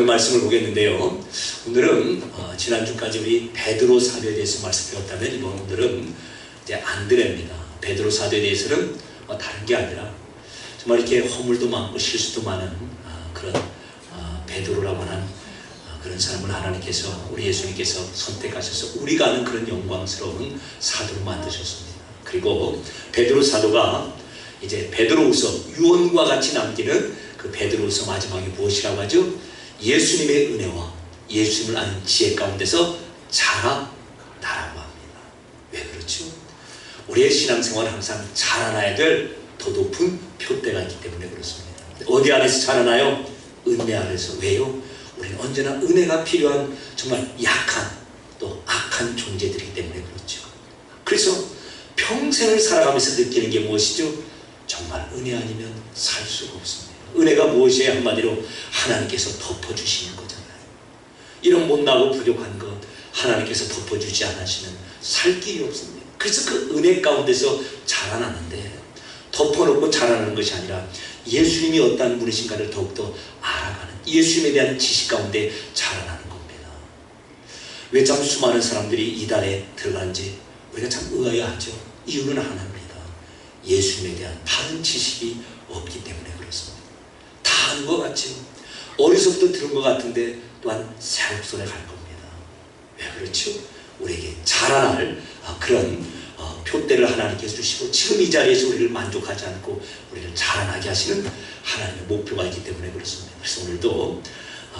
말씀을 보겠는데요. 오늘은 지난주까지 우리 베드로 사도에 대해서 말씀 배웠다면 오늘은 이제 안드레입니다. 베드로 사도에 대해서는 다른 게 아니라 정말 이렇게 허물도 많고 실수도 많은 그런 베드로라고 하는 그런 사람을 하나님께서 우리 예수님께서 선택하셔서 우리가 아는 그런 영광스러운 사도로 만드셨습니다. 그리고 베드로 사도가 이제 베드로후서 유언과 같이 남기는 그 베드로후서 마지막에 무엇이라고 하죠? 예수님의 은혜와 예수님을 아는 지혜 가운데서 자라나라고 합니다. 왜 그렇죠? 우리의 신앙생활은 항상 자라나야 될 더 높은 표대가 있기 때문에 그렇습니다. 어디 안에서 자라나요? 은혜 안에서. 왜요? 우리는 언제나 은혜가 필요한 정말 약한 또 악한 존재들이기 때문에 그렇죠. 그래서 평생을 살아가면서 느끼는 게 무엇이죠? 정말 은혜 아니면 살 수가 없습니다. 은혜가 무엇이에요? 한마디로 하나님께서 덮어주시는 거잖아요. 이런 못나고 부족한 것 하나님께서 덮어주지 않으시면 살 길이 없습니다. 그래서 그 은혜 가운데서 자라나는데 덮어놓고 자라나는 것이 아니라 예수님이 어떠한 분이신가를 더욱더 알아가는 예수님에 대한 지식 가운데 자라나는 겁니다. 왜 참 수많은 사람들이 이단에 들어간지 우리가 참 의아해하죠. 이유는 하나입니다. 예수님에 대한 바른 지식이 없기 때문에 그렇습니다. 다 아는 것 같죠. 어려서부터 들은 것 같은데 또한 새록선에 갈 겁니다. 왜 그렇죠? 우리에게 자라날 그런 표대를 하나님께서 주시고 지금 이 자리에서 우리를 만족하지 않고 우리를 자라나게 하시는 하나님의 목표가 있기 때문에 그렇습니다. 그래서 오늘도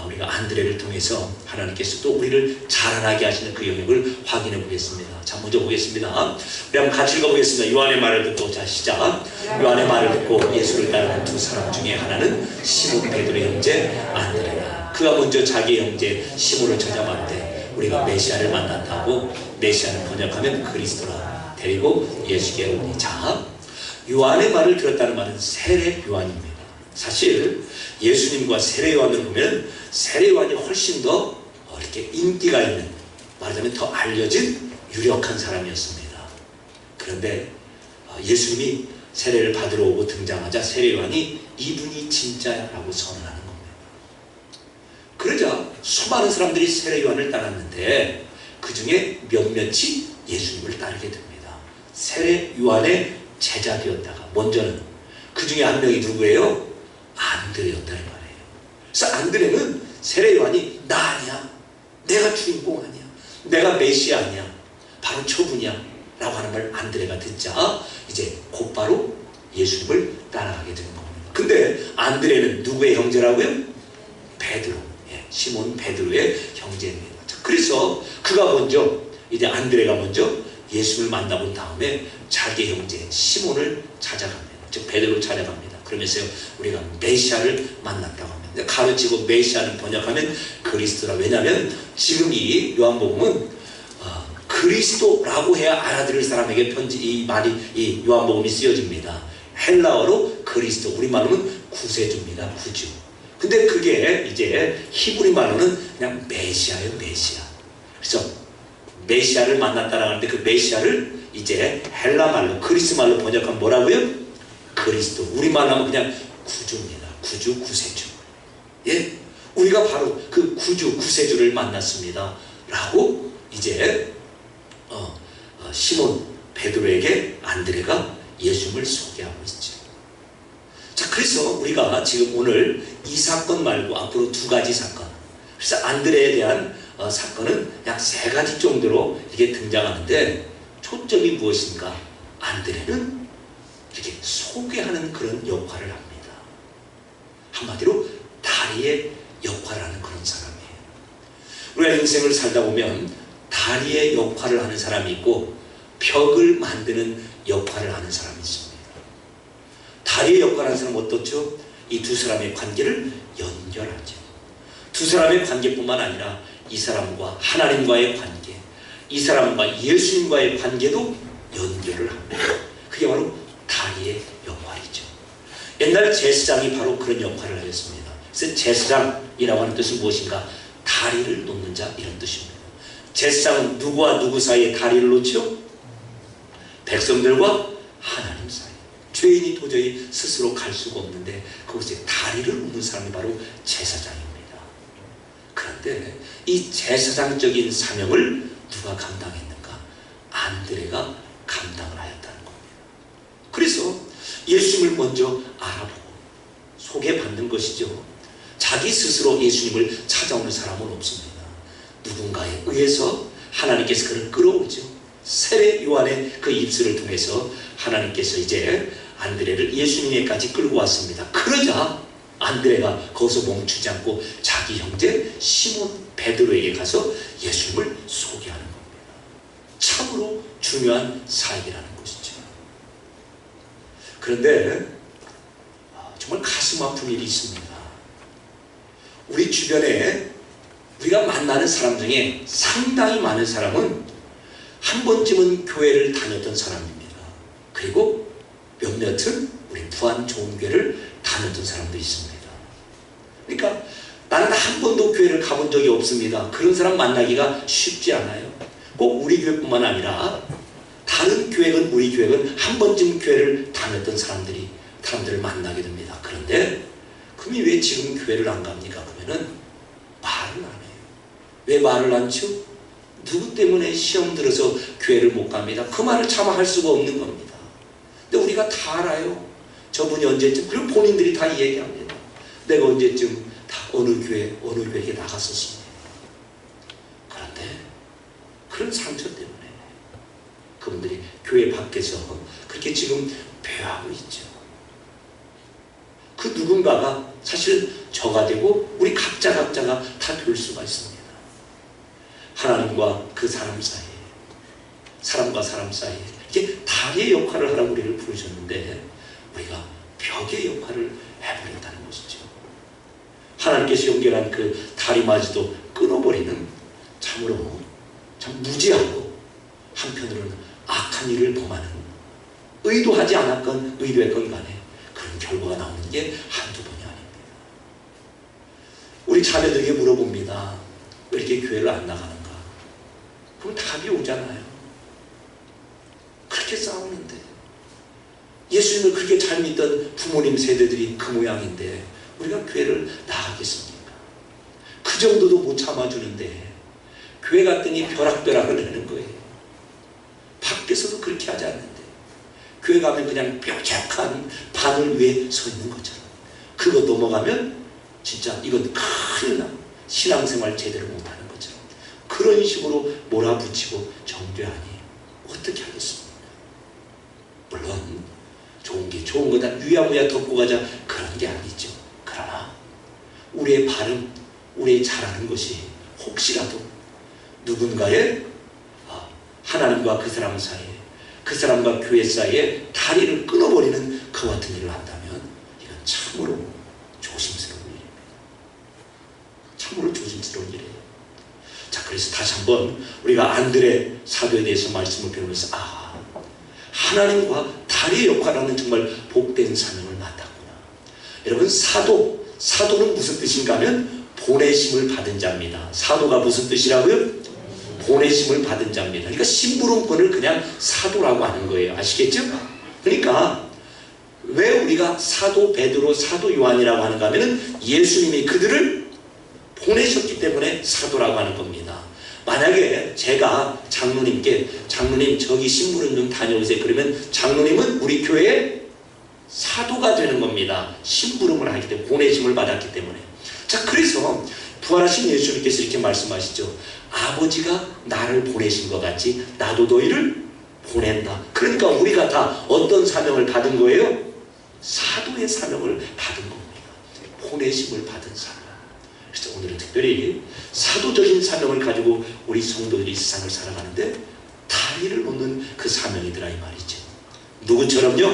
우리가 안드레를 통해서 하나님께서 또 우리를 자라나게 하시는 그 영역을 확인해 보겠습니다. 자, 먼저 보겠습니다. 우리 한번 같이 읽어보겠습니다. 요한의 말을 듣고, 자 시작. 요한의 말을 듣고 예수를 따르는 두 사람 중에 하나는 시몬 베드로의 형제 안드레라. 그가 먼저 자기의 형제 시몬을 찾아봤대. 우리가 메시아를 만났다고. 메시아는 번역하면 그리스도라. 데리고 예수께 오니. 자, 요한의 말을 들었다는 말은 세례 요한입니다. 사실 예수님과 세례 요한을 보면 세례 요한이 훨씬 더 이렇게 인기가 있는, 말하자면 더 알려진 유력한 사람이었습니다. 그런데 예수님이 세례를 받으러 오고 등장하자 세례 요한이 이분이 진짜라고 선언하는 겁니다. 그러자 수많은 사람들이 세례 요한을 따랐는데 그 중에 몇몇이 예수님을 따르게 됩니다. 세례 요한의 제자 되었다가 먼저는 그 중에 한 명이 누구예요? 안드레였다는 말이에요. 그래서 안드레는 세례 요한이 나 아니야, 내가 주인공 아니야, 내가 메시아 아니야, 바로 저분이야 라고 하는 말 안드레가 듣자 이제 곧바로 예수님을 따라가게 되는 겁니다. 근데 안드레는 누구의 형제라고요? 베드로, 시몬 베드로의 형제입니다. 그래서 그가 먼저, 이제 안드레가 먼저 예수를 만나본 다음에 자기 형제 시몬을 찾아갑니다. 즉 베드로를 찾아갑니다. 그러면서 우리가 메시아를 만났다고 합니다. 가르치고 메시아는 번역하면 그리스도라. 왜냐하면 지금 이 요한복음은 그리스도라고 해야 알아들을 사람에게 이 말이, 이 요한복음이 쓰여집니다. 헬라어로 그리스도, 우리말로는 구세주입니다. 구주. 근데 그게 이제 히브리 말로는 그냥 메시아예요. 메시아. 그래서 메시아를 만났다라고 하는데 그 메시아를 이제 헬라 말로, 그리스 말로 번역하면 뭐라고요? 그리스도. 우리말로 하면 그냥 구주입니다. 구주, 구세주. 예? 우리가 바로 그 구주, 구세주를 만났습니다. 라고 이제 시몬 베드로에게 안드레가 예수님을 소개하고 있죠. 자, 그래서 우리가 지금 오늘 이 사건 말고 앞으로 두 가지 사건, 그래서 안드레에 대한 사건은 약 세 가지 정도로 이게 등장하는데 초점이 무엇인가? 안드레는 이렇게 소개하는 그런 역할을 합니다. 한마디로 다리의 역할을 하는 그런 사람이에요. 우리가 인생을 살다 보면 다리의 역할을 하는 사람이 있고 벽을 만드는 역할을 하는 사람이 있습니다. 다리의 역할을 하는 사람은 어떻죠? 이 두 사람의 관계를 연결하죠. 두 사람의 관계뿐만 아니라 이 사람과 하나님과의 관계, 이 사람과 예수님과의 관계도 연결을 합니다. 그게 바로 다리의 역할이죠. 옛날 제사장이 바로 그런 역할을 하였습니다. 그래서 제사장이라고 하는 뜻은 무엇인가? 다리를 놓는 자, 이런 뜻입니다. 제사장은 누구와 누구 사이에 다리를 놓죠? 백성들과 하나님 사이. 죄인이 도저히 스스로 갈 수가 없는데 그곳에 다리를 놓는 사람이 바로 제사장입니다. 그런데 이 제사장적인 사명을 누가 감당했는가? 안드레가 감당을 하였다는 겁니다. 그래서 예수님을 먼저 알아보고 소개받는 것이죠. 자기 스스로 예수님을 찾아오는 사람은 없습니다. 누군가에 의해서 하나님께서 그를 끌어오죠. 세례 요한의 그 입술을 통해서 하나님께서 이제 안드레를 예수님에까지 끌고 왔습니다. 그러자 안드레가 거기서 멈추지 않고 자기 형제 시몬 베드로에게 가서 예수님을 소개하는 겁니다. 참으로 중요한 사역이라는 것이죠. 그런데 정말 가슴 아픈 일이 있습니다. 우리 주변에 우리가 만나는 사람 중에 상당히 많은 사람은 한 번쯤은 교회를 다녔던 사람입니다. 그리고 몇몇은 우리 부안좋은교회를 다녔던 사람도 있습니다. 그러니까 나는 한 번도 교회를 가본 적이 없습니다. 그런 사람 만나기가 쉽지 않아요. 꼭 우리 교회뿐만 아니라 다른 교회건 우리 교회건 한 번쯤 교회를 다녔던 사람들을 만나게 됩니다. 그런데 그럼 왜 지금 교회를 안 갑니까? 그러면은 말을 안 해요. 왜 말을 안 쳐? 누구 때문에 시험 들어서 교회를 못 갑니다. 그 말을 차마 할 수가 없는 겁니다. 근데 우리가 다 알아요. 저분이 언제쯤, 그리고 본인들이 다 얘기합니다. 내가 언제쯤 다 어느 교회에 나갔었습니다. 그런데 그런 상처 때문에 그분들이 교회 밖에서 그렇게 지금 배워하고 있죠. 그 누군가가 사실은 저가 되고 우리 각자가 다 될 수가 있습니다. 하나님과 그 사람 사이에, 사람과 사람 사이에 이게 다리의 역할을 하라고 우리를 부르셨는데 우리가 벽의 역할을 해버렸다는 것이죠. 하나님께서 연결한 그 다리마저도 끊어버리는 참으로 참 무지하고 한편으로는 악한 일을 범하는, 의도하지 않았건 의도했건 간에 그런 결과가 나오는 게 한두 번이 아닙니다. 우리 자녀들에게 물어봅니다. 왜 이렇게 교회를 안 나가는가? 그럼 답이 오잖아요. 그렇게 싸우는데, 예수님을 그렇게 잘 믿던 부모님 세대들이 그 모양인데 우리가 교회를 나가겠습니까? 그 정도도 못 참아주는데 교회 갔더니 벼락벼락을 내는 거예요. 밖에서도 그렇게 하지 않는데 교회 가면 그냥 뾰족한 바늘 위에 서 있는 것처럼, 그거 넘어가면 진짜 이건 큰일 나, 신앙생활 제대로 못하는 것처럼 그런 식으로 몰아붙이고 정죄하니 어떻게 하겠습니까? 물론 좋은 게 좋은 거다, 유야무야 덮고 가자, 그런 게 아니죠. 그러나 우리의 발음, 우리의 잘하는 것이 혹시라도 누군가의 하나님과 그 사람 사이에, 그 사람과 교회 사이에 다리를 끊어버리는 그 같은 일을 한다면 이건 참으로 조심스러운 일입니다. 참으로 조심스러운 일이에요. 자, 그래서 다시 한번 우리가 안드레 사도에 대해서 말씀을 배우면서 하나님과 다리의 역할을 하는 정말 복된 사명을 맡았구나. 여러분, 사도는 무슨 뜻인가 하면 보내심을 받은 자입니다. 사도가 무슨 뜻이라고요? 보내심을 받은 자입니다. 그러니까 심부름꾼을 그냥 사도라고 하는 거예요. 아시겠죠? 그러니까 왜 우리가 사도 베드로, 사도 요한이라고 하는가 하면은 예수님이 그들을 보내셨기 때문에 사도라고 하는 겁니다. 만약에 제가 장로님 저기 심부름 좀 다녀오세요, 그러면 장로님은 우리 교회의 사도가 되는 겁니다. 심부름을 하기 때문에, 보내심을 받았기 때문에. 자, 그래서 부활하신 예수님께서 이렇게 말씀하시죠. 아버지가 나를 보내신 것 같이 나도 너희를 보낸다. 그러니까 우리가 다 어떤 사명을 받은 거예요? 사도의 사명을 받은 겁니다. 보내심을 받은 사명. 그래서 오늘은 특별히 사도적인 사명을 가지고 우리 성도들이 세상을 살아가는데 다리를 놓는 그 사명이더라 이 말이죠. 누구처럼요?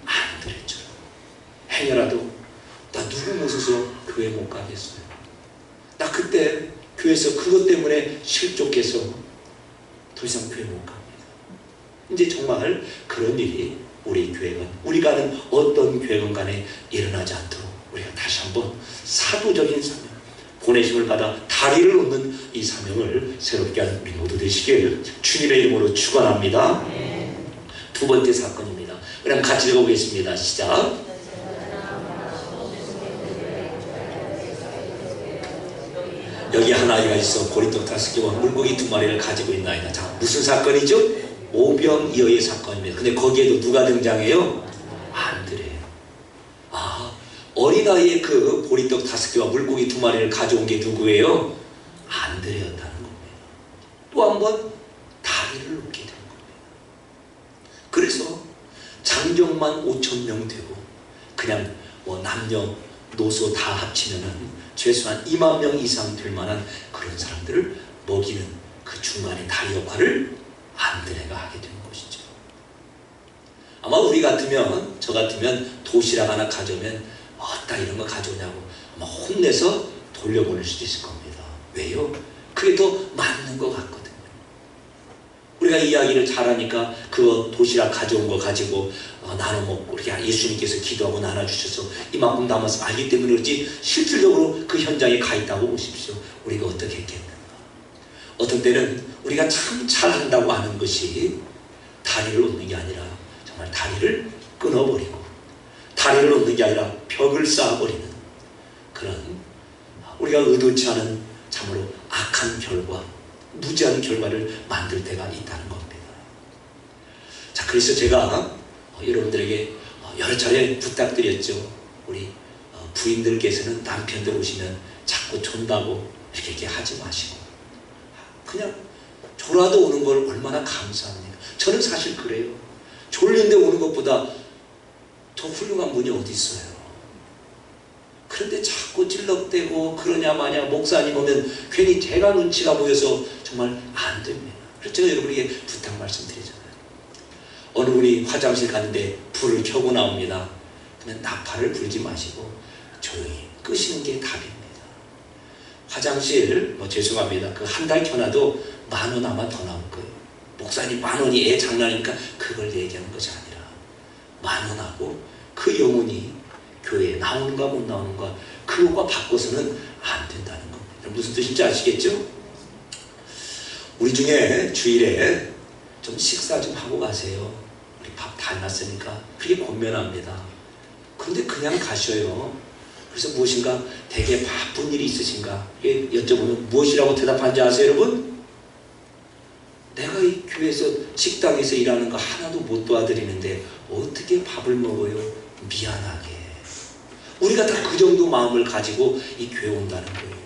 안드레처럼. 행여라도 나 누구 모셔서 교회 못 가겠어요. 나 그때 교회에서 그것 때문에 실족해서 더 이상 교회 못 갑니다. 이제 정말 그런 일이 우리 교회건, 우리가 하는 어떤 교회건 간에 일어나지 않도록 우리가 다시 한번 사도적인 사명, 보내심을 받아 다리를 놓는 이 사명을 새롭게 하는 우리 모두 되시길 주님의 이름으로 축원합니다. 두 번째 사건입니다. 그럼 같이 읽어보겠습니다. 시작. 여기 한 아이가 있어 보리떡 5개와 물고기 2마리를 가지고 있나이다. 자, 무슨 사건이죠? 오병이어의 사건입니다. 근데 거기에도 누가 등장해요? 안드레. 아, 어린아이의 그 보리떡 5개와 물고기 2마리를 가져온 게 누구예요? 안드레였다는 겁니다. 또 한 번 다리를 놓게 된 겁니다. 그래서 장정만 5,000명 되고 그냥 뭐 남녀노소 다 합치면은 최소한 2만 명 이상 될 만한 그런 사람들을 먹이는 그 중간에 다리 역할을 안드레가 하게 된 것이죠. 아마 우리 같으면, 저 같으면 도시락 하나 가져오면 어따 이런 거 가져오냐고 아마 혼내서 돌려보낼 수도 있을 겁니다. 왜요? 그게 더 맞는 것 같거든요. 우리가 이야기를 잘하니까 그 도시락 가져온 거 가지고 나눠 먹고 우리 예수님께서 기도하고 나눠주셔서 이만큼 남아서 알기 때문에 그렇지, 실질적으로 그 현장에 가 있다고 보십시오. 우리가 어떻게 했겠는가. 어떤 때는 우리가 참 잘한다고 하는 것이 다리를 놓는 게 아니라 정말 다리를 끊어버리고, 다리를 놓는 게 아니라 벽을 쌓아버리는 그런, 우리가 의도치 않은 참으로 악한 결과, 무지한 결과를 만들 때가 있다는 겁니다. 자, 그래서 제가 여러분들에게 여러 차례 부탁드렸죠. 우리 부인들께서는 남편들 오시면 자꾸 존다고 이렇게 하지 마시고 그냥 졸아도 오는 걸 얼마나 감사합니까? 저는 사실 그래요. 졸린데 오는 것보다 더 훌륭한 분이 어디 있어요. 그런데 자꾸 찔럭대고 그러냐 마냐 목사님 오면 괜히 제가 눈치가 보여서 정말 안 됩니다. 그래서 제가 여러분에게 부탁 말씀드리잖아요. 어느 분이 화장실 갔는데 불을 켜고 나옵니다. 그러면 나팔을 불지 마시고 조용히 끄시는 게 답입니다. 화장실 죄송합니다. 그 한 달 켜놔도 10,000원 아마 더 나올 거예요. 목사님 10,000원이 장난이니까 그걸 얘기하는 것이 아니라 10,000원하고 그 영혼이 교회에 나오는가 못 나오는가 그것과 바꿔서는 안 된다는 겁니다. 무슨 뜻인지 아시겠죠? 우리 중에 주일에 좀 식사 좀 하고 가세요. 우리 밥 다 해놨으니까. 그게 권면합니다. 그런데 그냥 가셔요. 그래서 무엇인가 되게 바쁜 일이 있으신가 여쭤보면 무엇이라고 대답하는지 아세요, 여러분? 내가 이 교회에서 식당에서 일하는 거 하나도 못 도와드리는데 어떻게 밥을 먹어요? 미안하게. 우리가 다 그 정도 마음을 가지고 이 교회 온다는 거예요.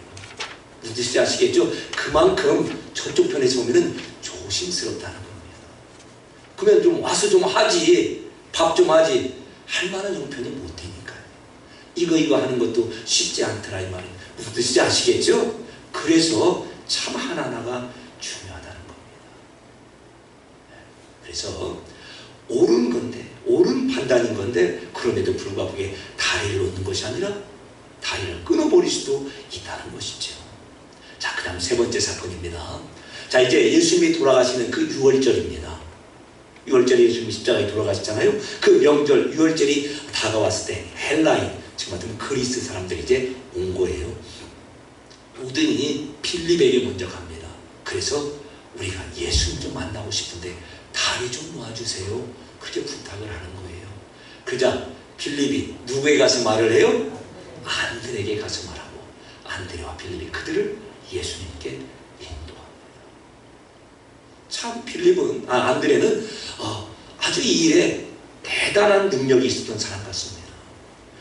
무슨 뜻인지 아시겠죠? 그만큼 저쪽 편에서 보면은 조심스럽다는 겁니다. 그러면 좀 와서 좀 하지, 밥 좀 하지 할 만한 형편이 못 되니까요. 이거 하는 것도 쉽지 않더라 이 말이에요. 무슨 뜻인지 아시겠죠? 그래서 참 하나하나가 중요하다는 겁니다. 그래서 옳은 건데, 옳은 판단인 건데 그럼에도 불구하고 그게 다리를 놓는 것이 아니라 다리를 끊어버릴 수도 있다는 것이죠. 자, 그 다음 세 번째 사건입니다. 자, 이제 예수님이 돌아가시는 그 6월절입니다. 6월절에 예수님이 십자가에 돌아가셨잖아요. 그 명절 6월절이 다가왔을 때 헬라인, 지금 같은 그리스 사람들이 이제 온 거예요. 오더니 필립에게 먼저 갑니다. 그래서 우리가 예수님 좀 만나고 싶은데 다리 좀 놓아주세요. 그렇게 부탁을 하는 거예요. 그러자 필립이 누구에게 가서 말을 해요? 안드레에게 가서 말하고 안드레와 필립이 그들을 예수님께 인도합니다. 참 필립은, 안드레는 아주 이 일에 대단한 능력이 있었던 사람 같습니다.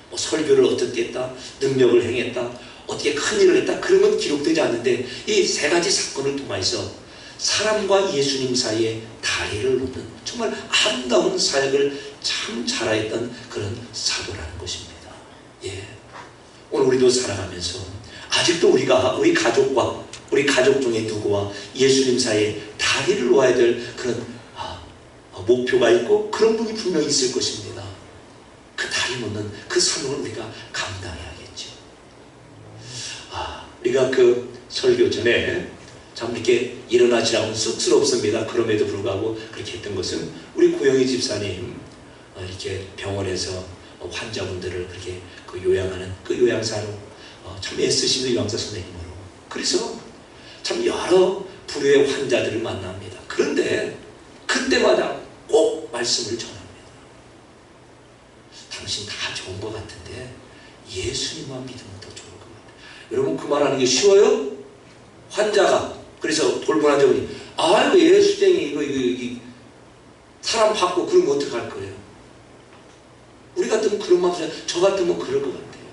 뭐 설교를 어떻게 했다, 능력을 행했다, 어떻게 큰 일을 했다, 그런 건 기록되지 않는데 이 세 가지 사건을 통해서 사람과 예수님 사이에 다리를 놓는 정말 아름다운 사역을 참 잘하였던 그런 사도라는 것입니다. 예. 오늘 우리도 살아가면서 아직도 우리가 우리 가족과 우리 가족 중에 누구와 예수님 사이에 다리를 놓아야 될 그런 목표가 있고 그런 분이 분명히 있을 것입니다. 그 다리 놓는 그 사명을 우리가 감당해야겠죠. 우리가 그 설교 전에 참 이렇게 일어나시라고 쑥스럽습니다. 그럼에도 불구하고 그렇게 했던 것은 우리 고영희 집사님 이렇게 병원에서 환자분들을 그렇게 그 요양하는 그 요양사로 참 애쓰시는 요양사 선생님으로, 그래서 참 여러 부류의 환자들을 만납니다. 그런데 그때마다 꼭 말씀을 전합니다. 당신 다 좋은 것 같은데 예수님만 믿으면 더 좋을 것 같아요. 여러분, 그 말하는 게 쉬워요? 환자가 그래서 돌본 환자분이 아유 예수쟁이 이거 사람 받고 그러면 어떡할 거예요? 우리 같으면 그런 마음이 저 같으면 그럴 것 같아요.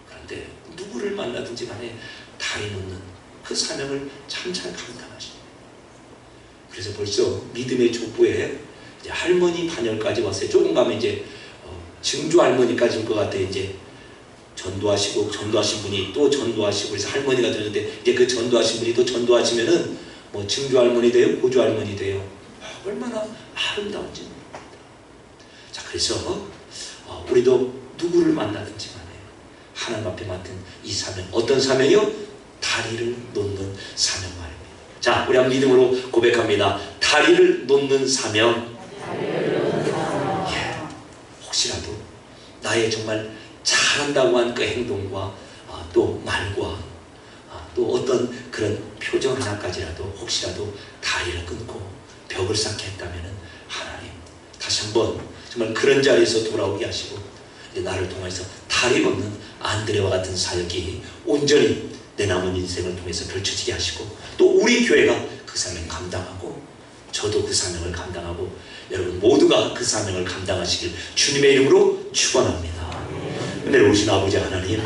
그런데 누구를 만나든지 간에 다리 놓는 그 사명을 참잘 감당하십니다. 그래서 벌써 믿음의 족보에 이제 할머니 반열까지 왔어요. 조금 가면 이제 증조 할머니까지 올 것 같아요. 이제 전도하시고 전도하신 분이 또 전도하시고 그래서 할머니가 되는데 이제 그 전도하신 분이 또 전도하시면은 뭐 증조 할머니 돼요, 고조 할머니 돼요. 얼마나 아름다운지 모릅니다. 자, 그래서 우리도 누구를 만나든지 간에 하나님 앞에 맡은 이 사명, 어떤 사명이요? 다리를 놓는 사명 말입니다. 자, 우리 한번 믿음으로 고백합니다. 다리를 놓는 사명. 예, 혹시라도 나의 정말 잘한다고 한 그 행동과 또 말과 또 어떤 그런 표정 하나까지라도 혹시라도 다리를 끊고 벽을 쌓게 했다면 하나님 다시 한번 정말 그런 자리에서 돌아오게 하시고 이제 나를 통해서 다리 놓는 안드레와 같은 사역이 온전히 내 남은 인생을 통해서 펼쳐지게 하시고 또 우리 교회가 그 사명 감당하고 저도 그 사명을 감당하고 여러분 모두가 그 사명을 감당하시길 주님의 이름으로 축원합니다. 은혜로우신 아버지 하나님,